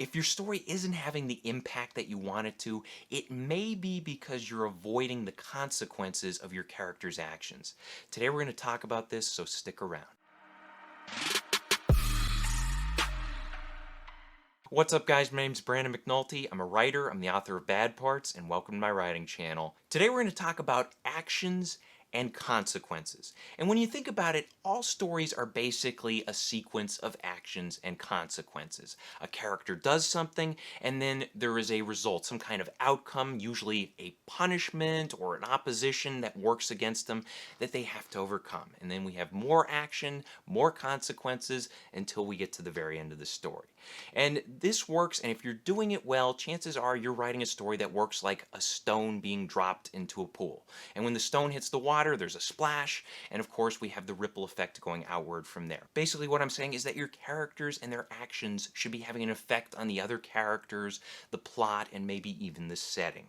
If your story isn't having the impact that you want it to, it may be because you're avoiding the consequences of your character's actions. Today we're going to talk about this, so stick around. What's up guys, my name's Brandon McNulty. I'm a writer, I'm the author of Bad Parts, and welcome to my writing channel. Today we're going to talk about actions and consequences. And when you think about it, all stories are basically a sequence of actions and consequences. A character does something, and then there is a result, some kind of outcome, usually a punishment or an opposition that works against them that they have to overcome. And then we have more action, more consequences until we get to the very end of the story. And this works, and if you're doing it well, chances are you're writing a story that works like a stone being dropped into a pool. And when the stone hits the water, there's a splash, and of course we have the ripple effect going outward from there. Basically what I'm saying is that your characters and their actions should be having an effect on the other characters, the plot, and maybe even the setting.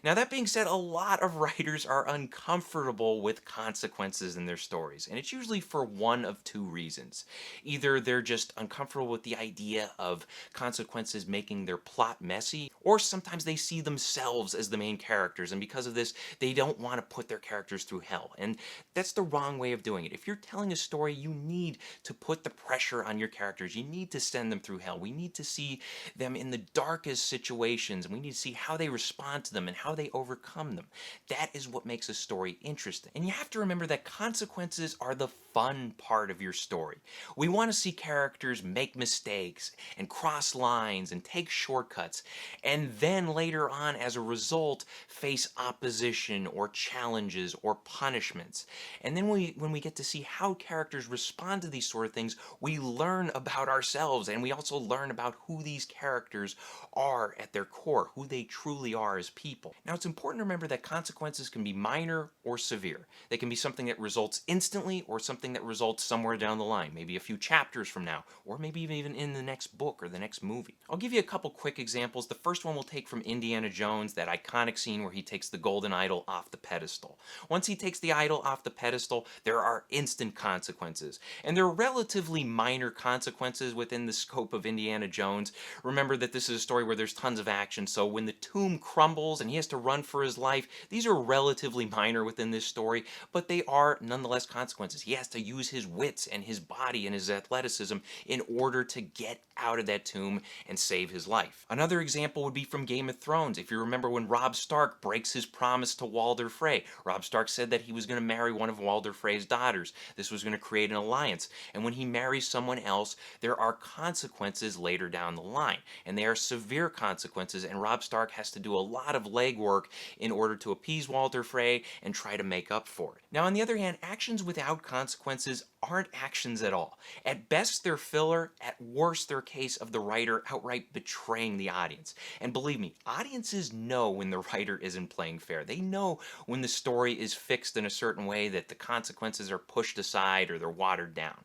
Now that being said, a lot of writers are uncomfortable with consequences in their stories, and it's usually for one of two reasons. Either they're just uncomfortable with the idea of consequences making their plot messy, or sometimes they see themselves as the main characters, and because of this they don't want to put their characters through hell. And that's the wrong way of doing it. If you're telling a story, you need to put the pressure on your characters. You need to send them through hell. We need to see them in the darkest situations, and we need to see how they respond to them and how they overcome them. That is what makes a story interesting. And you have to remember that consequences are the fun part of your story. We want to see characters make mistakes and cross lines and take shortcuts, and then later on, as a result, face opposition or challenges or punishments. And then when we get to see how characters respond to these sort of things, we learn about ourselves, and we also learn about who these characters are at their core, who they truly are as people. Now it's important to remember that consequences can be minor or severe. They can be something that results instantly or something that results somewhere down the line, maybe a few chapters from now, or maybe even in the next book or the next movie. I'll give you a couple quick examples. The first one we'll take from Indiana Jones, that iconic scene where he takes the golden idol off the pedestal. Once he takes the idol off the pedestal, there are instant consequences. And they're relatively minor consequences within the scope of Indiana Jones. Remember that this is a story where there's tons of action, so when the tomb crumbles and he has to run for his life, these are relatively minor within this story, but they are nonetheless consequences. He has to use his wits and his body and his athleticism in order to get out of that tomb and save his life. Another example would be from Game of Thrones. If you remember when Robb Stark breaks his promise to Walder Frey. Robb Stark said that he was going to marry one of Walder Frey's daughters. This was going to create an alliance. And when he marries someone else, there are consequences later down the line. And they are severe consequences, and Robb Stark has to do a lot of legwork in order to appease Walder Frey and try to make up for it. Now on the other hand, actions without consequences aren't actions at all. At best they're filler, at worst they're a case of the writer outright betraying the audience. And believe me, audiences know when the writer isn't playing fair. They know when the story is fixed in a certain way, that the consequences are pushed aside or they're watered down.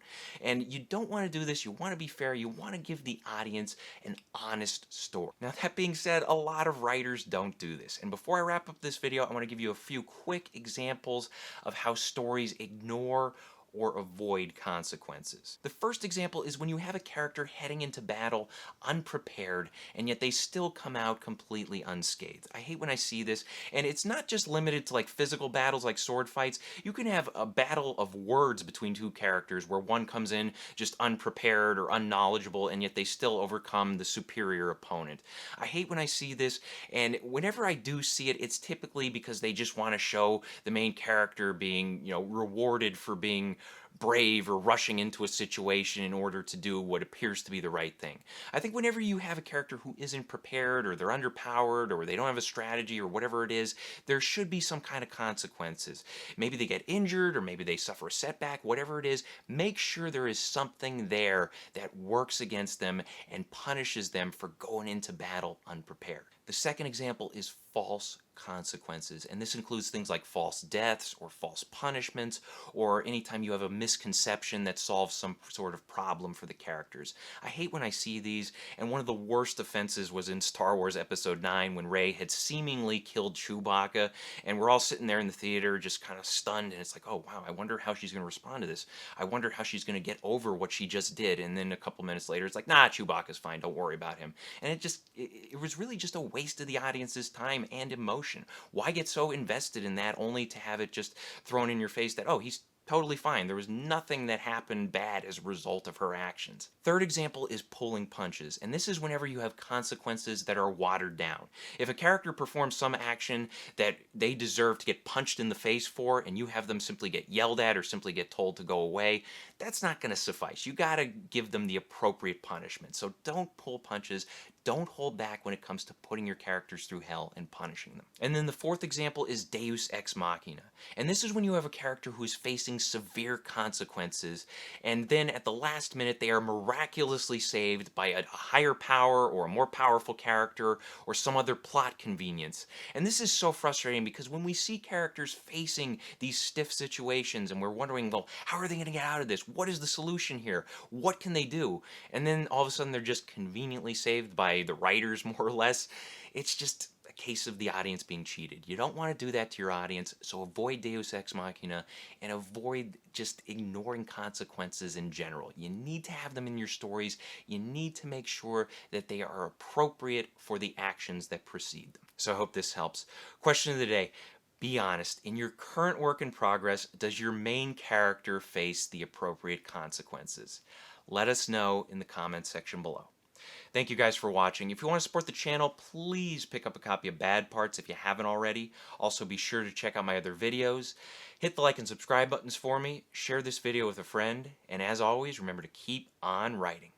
And you don't want to do this. You want to be fair. You want to give the audience an honest story. Now that being said, a lot of writers don't do this. And before I wrap up this video, I want to give you a few quick examples of how stories ignore or avoid consequences. The first example is when you have a character heading into battle unprepared, and yet they still come out completely unscathed. I hate when I see this, and it's not just limited to like physical battles like sword fights. You can have a battle of words between two characters where one comes in just unprepared or unknowledgeable, and yet they still overcome the superior opponent. I hate when I see this, and whenever I do see it, it's typically because they just want to show the main character being, rewarded for being brave or rushing into a situation in order to do what appears to be the right thing. I think whenever you have a character who isn't prepared, or they're underpowered, or they don't have a strategy, or whatever it is, there should be some kind of consequences. Maybe they get injured, or maybe they suffer a setback, whatever it is. Make sure there is something there that works against them and punishes them for going into battle unprepared. The second example is false consequences. And this includes things like false deaths or false punishments, or anytime you have a misconception that solves some sort of problem for the characters. I hate when I see these, and one of the worst offenses was in Star Wars Episode 9 when Rey had seemingly killed Chewbacca, and we're all sitting there in the theater just kind of stunned, and it's like, oh wow, I wonder how she's going to respond to this. I wonder how she's going to get over what she just did. And then a couple minutes later, it's like, nah, Chewbacca's fine, don't worry about him. And it was really just a waste of the audience's time and emotion. Why get so invested in that only to have it just thrown in your face that, oh, he's totally fine. There was nothing that happened bad as a result of her actions. Third example is pulling punches, and this is whenever you have consequences that are watered down. If a character performs some action that they deserve to get punched in the face for, and you have them simply get yelled at or simply get told to go away, that's not going to suffice. You got to give them the appropriate punishment. So don't pull punches. Don't hold back when it comes to putting your characters through hell and punishing them. And then the fourth example is Deus Ex Machina. And this is when you have a character who is facing severe consequences, and then at the last minute they are miraculously saved by a higher power or a more powerful character or some other plot convenience. And this is so frustrating because when we see characters facing these stiff situations and we're wondering, well, how are they going to get out of this? What is the solution here? What can they do? And then all of a sudden they're just conveniently saved by the writers, more or less. It's just a case of the audience being cheated. You don't want to do that to your audience, so avoid Deus Ex Machina and avoid just ignoring consequences in general. You need to have them in your stories. You need to make sure that they are appropriate for the actions that precede them. So I hope this helps. Question of the day. Be honest, in your current work in progress, does your main character face the appropriate consequences? Let us know in the comments section below. Thank you guys for watching. If you want to support the channel, please pick up a copy of Bad Parts if you haven't already. Also, be sure to check out my other videos. Hit the like and subscribe buttons for me, share this video with a friend, and as always, remember to keep on writing.